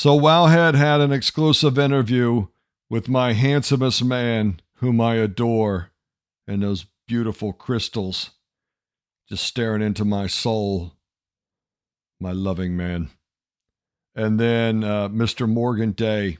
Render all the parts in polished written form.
So Wowhead had an exclusive interview with my handsomest man, whom I adore, and those beautiful crystals just staring into my soul, my loving man. And then Mr. Morgan Day.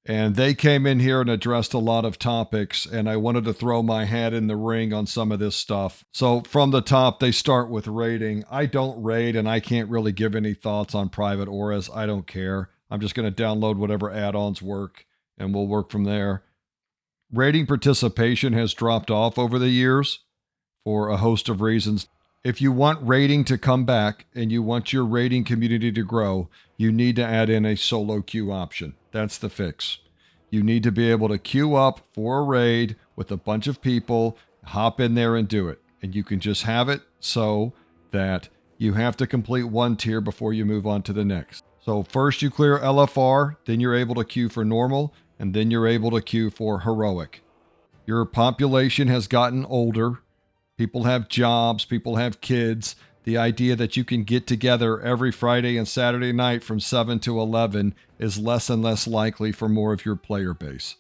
And they came in here and addressed a lot of topics, and I wanted to throw my hat in the ring on some of this stuff. So from the top, they start with raiding. I don't raid, and I can't really give any thoughts on private auras. I don't care. I'm just going to download whatever add-ons work, and we'll work from there. Raiding participation has dropped off over the years for a host of reasons. If you want raiding to come back and you want your raiding community to grow, you need to add in a solo queue option. That's the fix. You need to be able to queue up for a raid with a bunch of people, hop in there and do it. And you can just have it so that you have to complete one tier before you move on to the next. So first you clear LFR, then you're able to queue for normal, and then you're able to queue for heroic. Your population has gotten older. People have jobs, people have kids. The idea that you can get together every Friday and Saturday night from 7 to 11 is less and less likely for more of your player base.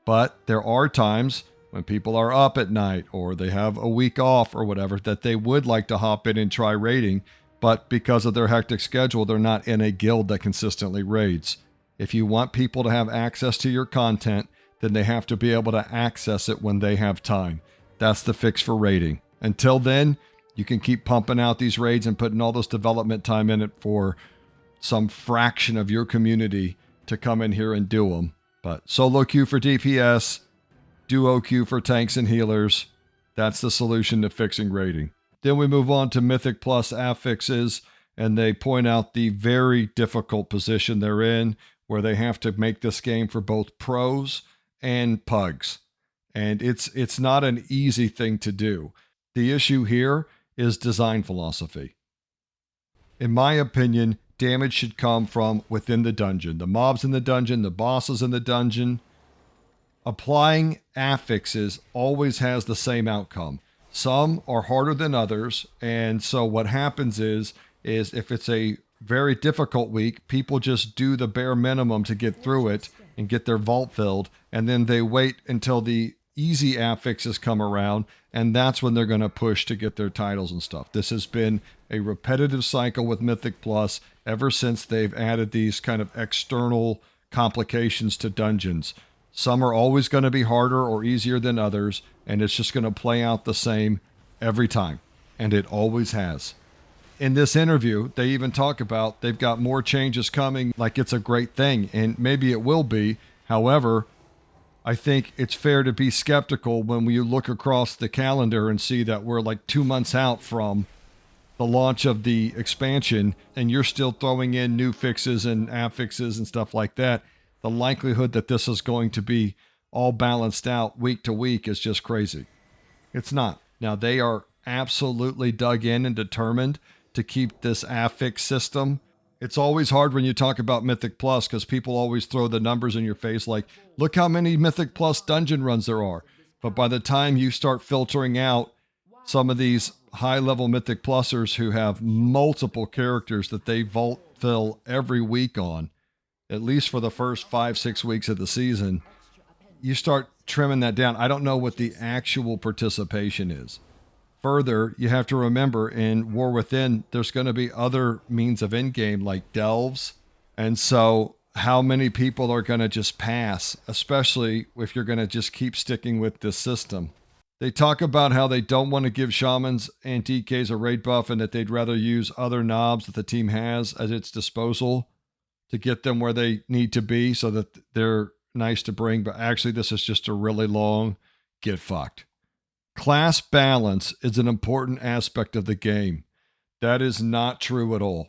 But there are times when people are up at night or they have a week off or whatever that they would like to hop in and try raiding, but because of their hectic schedule, they're not in a guild that consistently raids. If you want people to have access to your content, then they have to be able to access it when they have time. That's the fix for raiding. Until then, you can keep pumping out these raids and putting all this development time in it for some fraction of your community to come in here and do them. But solo queue for DPS, duo queue for tanks and healers. That's the solution to fixing raiding. Then we move on to Mythic Plus affixes, and they point out the very difficult position they're in, where they have to make this game for both pros and pugs. And it's not an easy thing to do. The issue here is design philosophy. In my opinion, damage should come from within the dungeon. The mobs in the dungeon, the bosses in the dungeon. Applying affixes always has the same outcome. Some are harder than others, and so what happens is if it's a very difficult week, people just do the bare minimum to get through it and get their vault filled, and then they wait until the easy affixes come around, and that's when they're going to push to get their titles and stuff. This has been a repetitive cycle with Mythic Plus ever since they've added these kind of external complications to dungeons. Some are always going to be harder or easier than others, and it's just going to play out the same every time, and it always has. In this interview, they even talk about they've got more changes coming, like it's a great thing, and maybe it will be. However, I think it's fair to be skeptical when you look across the calendar and see that we're like 2 months out from the launch of the expansion, and you're still throwing in new fixes and affixes and stuff like that. The likelihood that this is going to be all balanced out week to week is just crazy. It's not. Now, they are absolutely dug in and determined to keep this affix system. It's always hard when you talk about Mythic Plus because people always throw the numbers in your face like, look how many Mythic Plus dungeon runs there are. But by the time you start filtering out some of these high-level Mythic Plusers who have multiple characters that they vault fill every week on, at least for the first 5-6 weeks of the season, you start trimming that down. I don't know what the actual participation is. Further, you have to remember in War Within, there's going to be other means of in-game like delves. And so how many people are going to just pass, especially if you're going to just keep sticking with this system? They talk about how they don't want to give shamans and DKs a raid buff and that they'd rather use other knobs that the team has at its disposal to get them where they need to be so that they're nice to bring. But actually, this is just a really long get fucked. Class balance is an important aspect of the game. That is not true at all.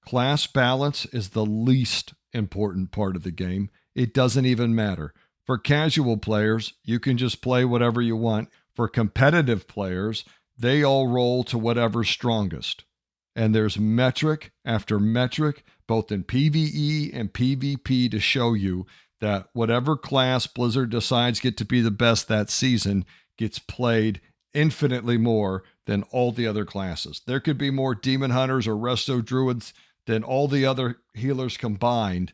Class balance is the least important part of the game. It doesn't even matter. For casual players, you can just play whatever you want. For competitive players, they all roll to whatever's strongest. And there's metric after metric, both in PvE and PvP, to show you that whatever class Blizzard decides get to be the best that season gets played infinitely more than all the other classes. There could be more Demon Hunters or Resto Druids than all the other healers combined,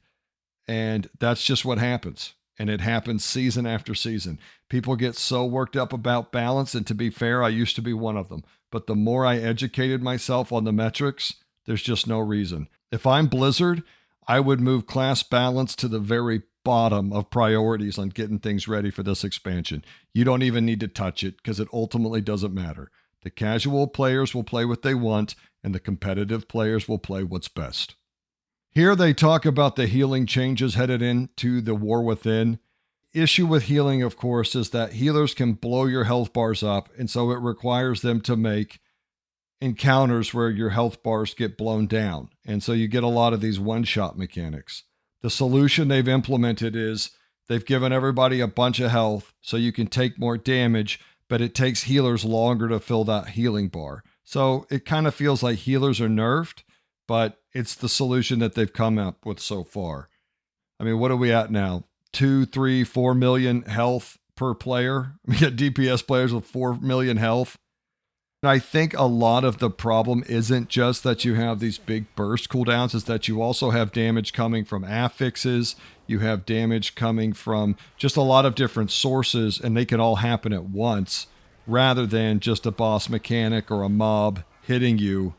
And that's just what happens. And it happens season after season. People get so worked up about balance. And to be fair, I used to be one of them. But the more I educated myself on the metrics, there's just no reason. If I'm Blizzard, I would move class balance to the very bottom of priorities on getting things ready for this expansion. You don't even need to touch it because it ultimately doesn't matter. The casual players will play what they want, and the competitive players will play what's best. Here they talk about the healing changes headed into the War Within. Issue with healing, of course, is that healers can blow your health bars up, and so it requires them to make encounters where your health bars get blown down. And so you get a lot of these one-shot mechanics. The solution they've implemented is they've given everybody a bunch of health so you can take more damage, but it takes healers longer to fill that healing bar. So it kind of feels like healers are nerfed, but it's the solution that they've come up with so far. I mean, what are we at now? 2, 3, 4 million health per player. We got DPS players with 4 million health. And I think a lot of the problem isn't just that you have these big burst cooldowns, is that you also have damage coming from affixes. You have damage coming from just a lot of different sources, and they can all happen at once rather than just a boss mechanic or a mob hitting you.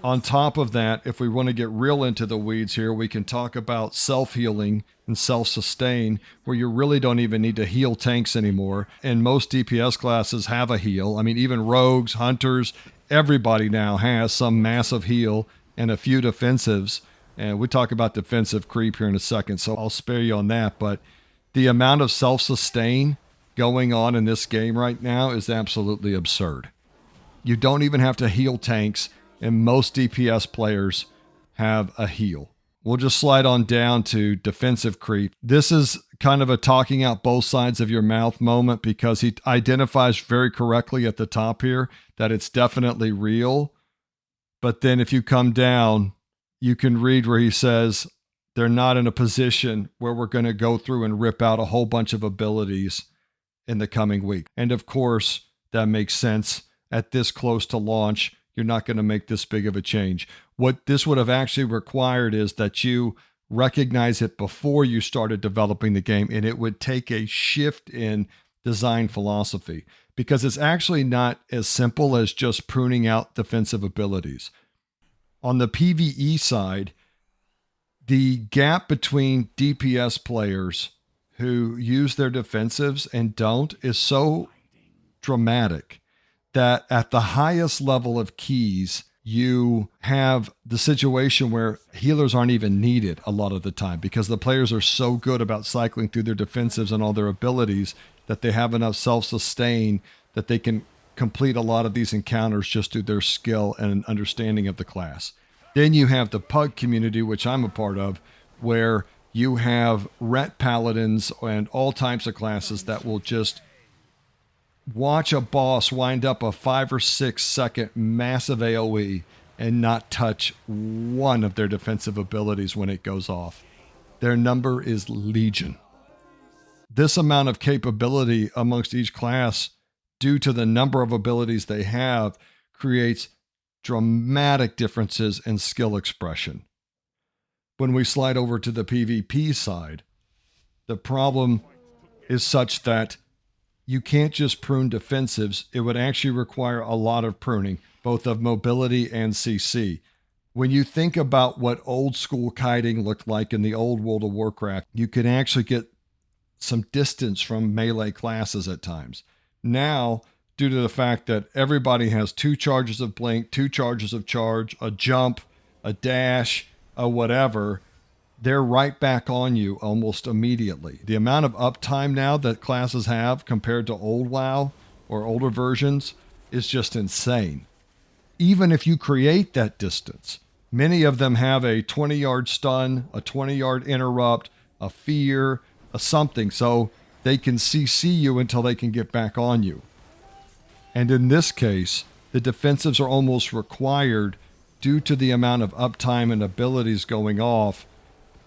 On top of that, if we want to get real into the weeds here, we can talk about self-healing and self-sustain, where you really don't even need to heal tanks anymore. And most DPS classes have a heal. I mean, even rogues, hunters, everybody now has some massive heal and a few defensives. And we talk about defensive creep here in a second, so I'll spare you on that. But the amount of self-sustain going on in this game right now is absolutely absurd. You don't even have to heal tanks, and most DPS players have a heal. We'll just slide on down to defensive creep. This is kind of a talking out both sides of your mouth moment, because he identifies very correctly at the top here that it's definitely real. But then if you come down, you can read where he says they're not in a position where we're going to go through and rip out a whole bunch of abilities in the coming week. And of course, that makes sense. At this close to launch, you're not going to make this big of a change. What this would have actually required is that you recognize it before you started developing the game, and it would take a shift in design philosophy, because it's actually not as simple as just pruning out defensive abilities. On the PvE side, the gap between DPS players who use their defensives and don't is so dramatic that at the highest level of keys, you have the situation where healers aren't even needed a lot of the time, because the players are so good about cycling through their defensives and all their abilities that they have enough self-sustain that they can complete a lot of these encounters just through their skill and understanding of the class. Then you have the Pug community, which I'm a part of, where you have ret paladins and all types of classes that will just watch a boss wind up a 5 or 6 second massive AoE and not touch one of their defensive abilities when it goes off. Their number is legion. This amount of capability amongst each class, due to the number of abilities they have, creates dramatic differences in skill expression. When we slide over to the PvP side, the problem is such that you can't just prune defensives. It would actually require a lot of pruning, both of mobility and CC. When you think about what old school kiting looked like in the old World of Warcraft, you could actually get some distance from melee classes at times. Now, due to the fact that everybody has 2 charges of blink, 2 charges of charge, a jump, a dash, a whatever, they're right back on you almost immediately. The amount of uptime now that classes have compared to old WoW or older versions is just insane. Even if you create that distance, many of them have a 20-yard stun, a 20-yard interrupt, a fear, a something, so they can CC you until they can get back on you. And in this case, the defensives are almost required due to the amount of uptime and abilities going off,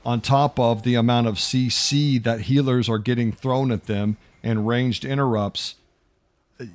on top of the amount of CC that healers are getting thrown at them and ranged interrupts.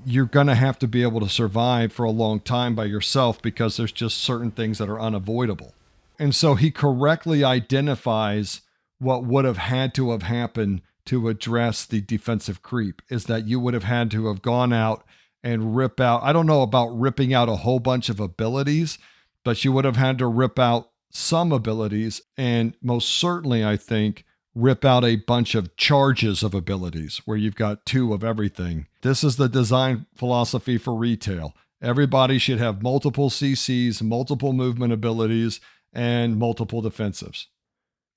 You're going to have to be able to survive for a long time by yourself, because there's just certain things that are unavoidable. And so he correctly identifies what would have had to have happened to address the defensive creep is that you would have had to have gone out and rip out, I don't know about ripping out a whole bunch of abilities, but you would have had to rip out some abilities, and most certainly, I think, rip out a bunch of charges of abilities where you've got 2 of everything. This is the design philosophy for retail. Everybody should have multiple CCs, multiple movement abilities, and multiple defensives.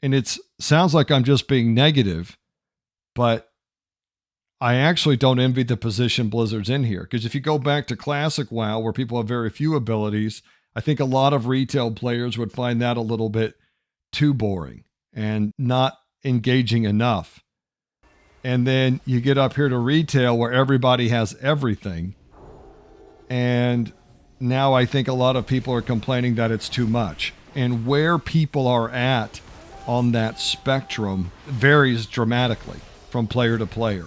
And it sounds like I'm just being negative, but I actually don't envy the position Blizzard's in here. Because if you go back to Classic WoW, where people have very few abilities, I think a lot of retail players would find that a little bit too boring and not engaging enough. And then you get up here to retail where everybody has everything. And now I think a lot of people are complaining that it's too much. And where people are at on that spectrum varies dramatically from player to player.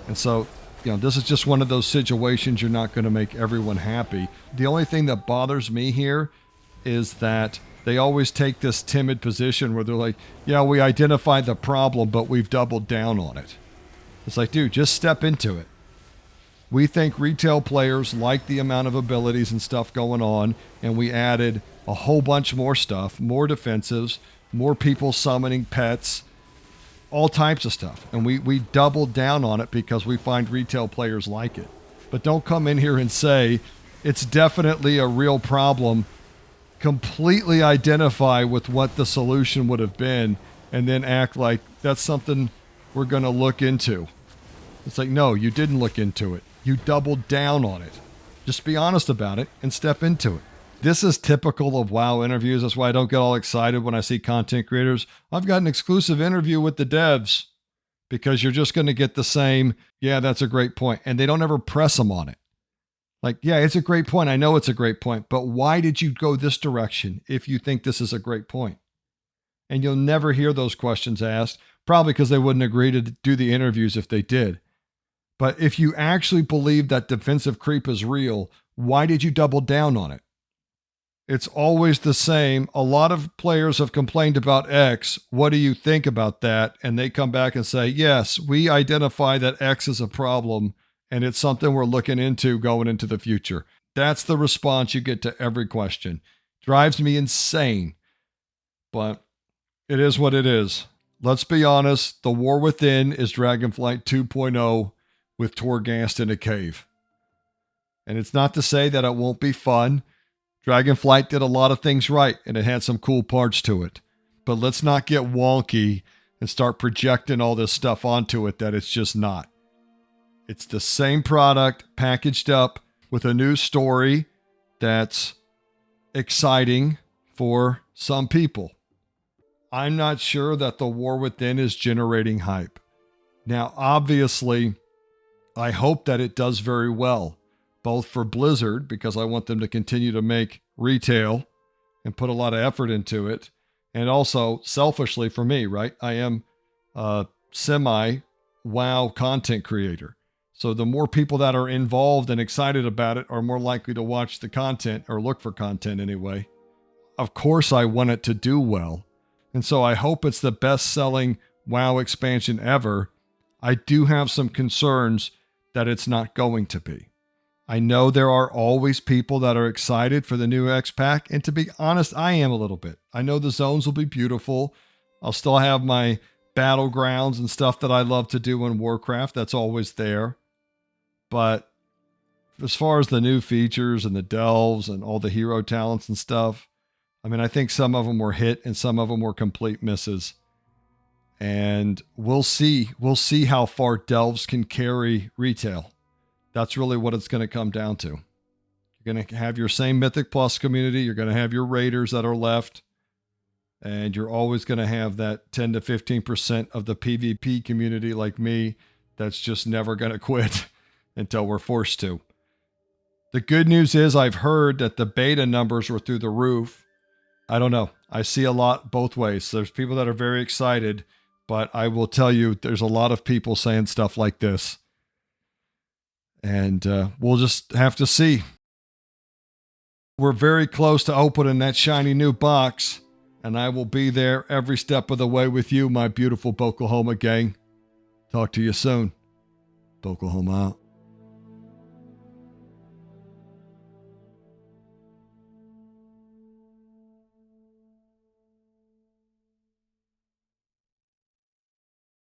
And so, this is just one of those situations you're not going to make everyone happy. The only thing that bothers me here is that they always take this timid position where they're like, yeah, we identified the problem, but we've doubled down on it. It's like, dude, just step into it. We think retail players like the amount of abilities and stuff going on, and we added a whole bunch more stuff, more defensives, more people summoning pets, all types of stuff. And we doubled down on it because we find retail players like it. But don't come in here and say it's definitely a real problem, completely identify with what the solution would have been, and then act like that's something we're going to look into. It's like, no, you didn't look into it. You doubled down on it. Just be honest about it and step into it. This is typical of WoW interviews. That's why I don't get all excited when I see content creators. I've got an exclusive interview with the devs, because you're just going to get the same, yeah, that's a great point. And they don't ever press them on it. Like, yeah, it's a great point. I know it's a great point, but why did you go this direction if you think this is a great point? And you'll never hear those questions asked, probably because they wouldn't agree to do the interviews if they did. But if you actually believe that defensive creep is real, why did you double down on it? It's always the same. A lot of players have complained about X. What do you think about that? And they come back and say, yes, we identify that X is a problem, and it's something we're looking into going into the future. That's the response you get to every question. Drives me insane, but it is what it is. Let's be honest. The War Within is Dragonflight 2.0 with Torghast in a cave. And it's not to say that it won't be fun. Dragonflight did a lot of things right, and it had some cool parts to it. But let's not get wonky and start projecting all this stuff onto it that it's just not. It's the same product packaged up with a new story that's exciting for some people. I'm not sure that the War Within is generating hype. Now, obviously, I hope that it does very well, both for Blizzard, because I want them to continue to make retail and put a lot of effort into it, and also selfishly for me, right? I am a semi-WoW content creator. So the more people that are involved and excited about it are more likely to watch the content, or look for content anyway. Of course, I want it to do well. And so I hope it's the best-selling WoW expansion ever. I do have some concerns that it's not going to be. I know there are always people that are excited for the new X-Pack, and to be honest, I am a little bit. I know the zones will be beautiful. I'll still have my battlegrounds and stuff that I love to do in Warcraft. That's always there. But as far as the new features and the delves and all the hero talents and stuff, I mean, I think some of them were hit and some of them were complete misses. And we'll see. We'll see how far delves can carry retail. That's really what it's going to come down to. You're going to have your same Mythic Plus community. You're going to have your raiders that are left. And you're always going to have that 10 to 15% of the PvP community like me that's just never going to quit until we're forced to. The good news is I've heard that the beta numbers were through the roof. I don't know. I see a lot both ways. There's people that are very excited, but I will tell you there's a lot of people saying stuff like this. And we'll just have to see. We're very close to opening that shiny new box. and I will be there every step of the way with you, my beautiful Oklahoma gang. Talk to you soon. Oklahoma out.